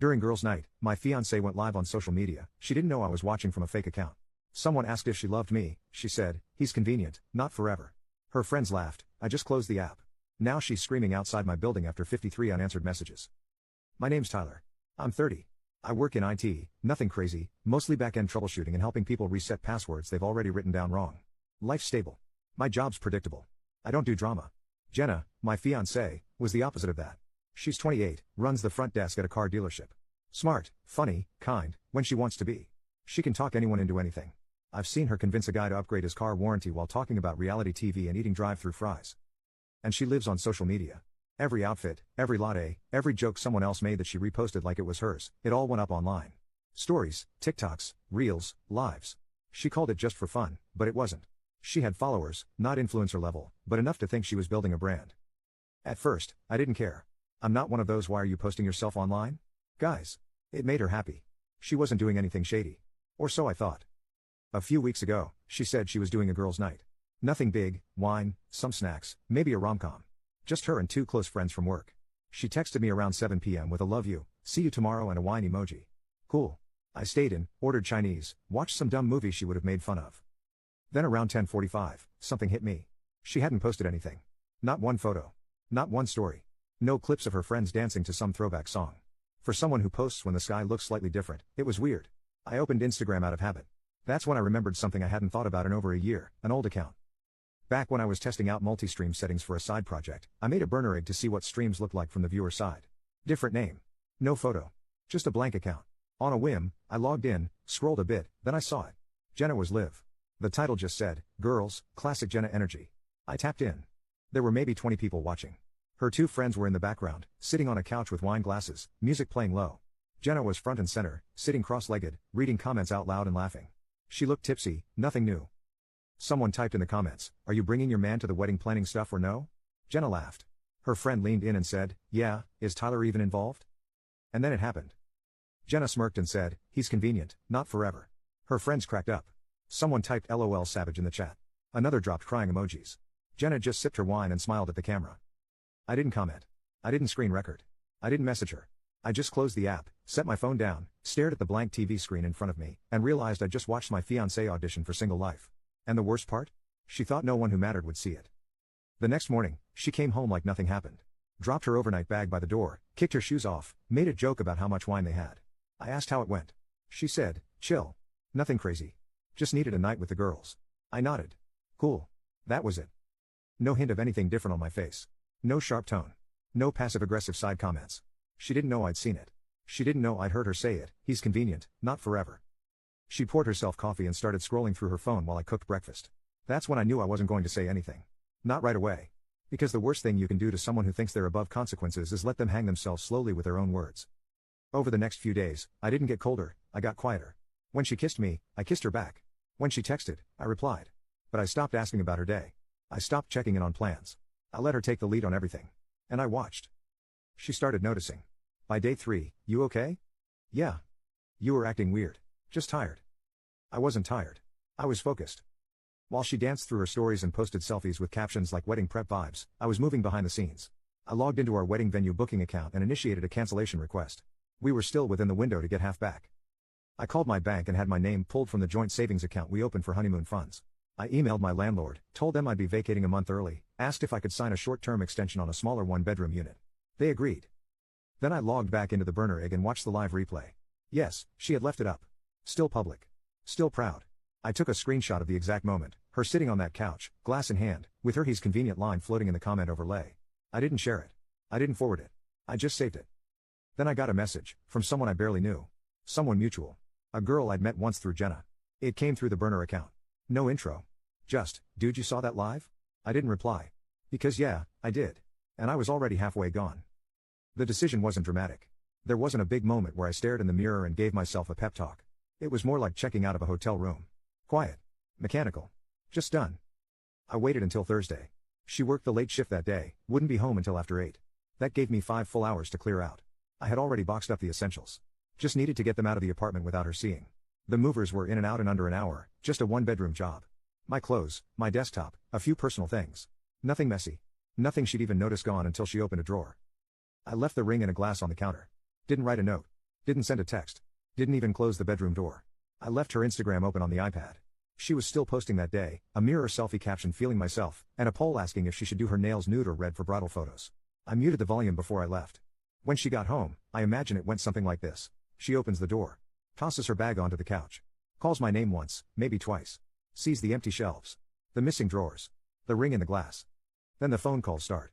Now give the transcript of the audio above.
During girls' night, my fiancée went live on social media. She didn't know I was watching from a fake account. Someone asked if she loved me. She said, "He's convenient, not forever." Her friends laughed. I just closed the app. Now she's screaming outside my building after 53 unanswered messages. My name's Tyler. I'm 30. I work in IT, nothing crazy, mostly back-end troubleshooting and helping people reset passwords they've already written down wrong. Life's stable. My job's predictable. I don't do drama. Jenna, my fiancée, was the opposite of that. She's 28, runs the front desk at a car dealership. Smart, funny, kind, when she wants to be. She can talk anyone into anything. I've seen her convince a guy to upgrade his car warranty while talking about reality TV and eating drive-through fries. And she lives on social media. Every outfit, every latte, every joke someone else made that she reposted like it was hers, it all went up online. Stories, TikToks, Reels, Lives. She called it just for fun, but it wasn't. She had followers, not influencer level, but enough to think she was building a brand. At first, I didn't care. I'm not one of those "why are you posting yourself online?" guys. It made her happy. She wasn't doing anything shady. Or so I thought. A few weeks ago, she said she was doing a girls' night. Nothing big, wine, some snacks, maybe a rom-com. Just her and 2 close friends from work. She texted me around 7 p.m. with a "love you, see you tomorrow" and a wine emoji. Cool. I stayed in, ordered Chinese, watched some dumb movie she would have made fun of. Then around 10:45, something hit me. She hadn't posted anything. Not one photo. Not one story. No clips of her friends dancing to some throwback song. For someone who posts when the sky looks slightly different, it was weird. I opened Instagram out of habit. That's when I remembered something I hadn't thought about in over a year, an old account. Back when I was testing out multi-stream settings for a side project, I made a burner egg to see what streams looked like from the viewer side. Different name. No photo. Just a blank account. On a whim, I logged in, scrolled a bit, then I saw it. Jenna was live. The title just said, "Girls, Classic Jenna Energy." I tapped in. There were maybe 20 people watching. Her 2 friends were in the background, sitting on a couch with wine glasses, music playing low. Jenna was front and center, sitting cross-legged, reading comments out loud and laughing. She looked tipsy, nothing new. Someone typed in the comments, "Are you bringing your man to the wedding planning stuff or no?" Jenna laughed. Her friend leaned in and said, "Yeah, is Tyler even involved?" And then it happened. Jenna smirked and said, "He's convenient, not forever." Her friends cracked up. Someone typed "LOL savage" in the chat. Another dropped crying emojis. Jenna just sipped her wine and smiled at the camera. I didn't comment. I didn't screen record. I didn't message her. I just closed the app, set my phone down, stared at the blank TV screen in front of me, and realized I just watched my fiancée audition for single life. And the worst part? She thought no one who mattered would see it. The next morning, she came home like nothing happened. Dropped her overnight bag by the door, kicked her shoes off, made a joke about how much wine they had. I asked how it went. She said, "Chill. Nothing crazy. Just needed a night with the girls." I nodded. Cool. That was it. No hint of anything different on my face. No sharp tone. No passive-aggressive side comments. She didn't know I'd seen it. She didn't know I'd heard her say it, "He's convenient, not forever." She poured herself coffee and started scrolling through her phone while I cooked breakfast. That's when I knew I wasn't going to say anything. Not right away. Because the worst thing you can do to someone who thinks they're above consequences is let them hang themselves slowly with their own words. Over the next few days, I didn't get colder, I got quieter. When she kissed me, I kissed her back. When she texted, I replied. But I stopped asking about her day. I stopped checking in on plans. I let her take the lead on everything. And I watched. She started noticing. By day 3, "You okay?" "Yeah." "You were acting weird." "Just tired." I wasn't tired. I was focused. While she danced through her stories and posted selfies with captions like "wedding prep vibes," I was moving behind the scenes. I logged into our wedding venue booking account and initiated a cancellation request. We were still within the window to get half back. I called my bank and had my name pulled from the joint savings account we opened for honeymoon funds. I emailed my landlord, told them I'd be vacating a month early, asked if I could sign a short-term extension on a smaller 1-bedroom unit. They agreed. Then I logged back into the burner egg and watched the live replay. Yes, she had left it up. Still public. Still proud. I took a screenshot of the exact moment, her sitting on that couch, glass in hand, with her "he's convenient" line floating in the comment overlay. I didn't share it. I didn't forward it. I just saved it. Then I got a message, from someone I barely knew. Someone mutual. A girl I'd met once through Jenna. It came through the burner account. No intro. Just, "Dude, you saw that live?" I didn't reply. Because yeah, I did. And I was already halfway gone. The decision wasn't dramatic. There wasn't a big moment where I stared in the mirror and gave myself a pep talk. It was more like checking out of a hotel room. Quiet. Mechanical. Just done. I waited until Thursday. She worked the late shift that day, wouldn't be home until after 8. That gave me 5 full hours to clear out. I had already boxed up the essentials. Just needed to get them out of the apartment without her seeing. The movers were in and out in under an hour, just a 1-bedroom job. My clothes, my desktop, a few personal things. Nothing messy. Nothing she'd even notice gone until she opened a drawer. I left the ring and a glass on the counter. Didn't write a note. Didn't send a text. Didn't even close the bedroom door. I left her Instagram open on the iPad. She was still posting that day, a mirror selfie caption feeling myself, and a poll asking if she should do her nails nude or red for bridal photos. I muted the volume before I left. When she got home, I imagine it went something like this. She opens the door. Tosses her bag onto the couch. Calls my name once, maybe twice. Sees the empty shelves. The missing drawers. The ring in the glass. Then the phone calls start.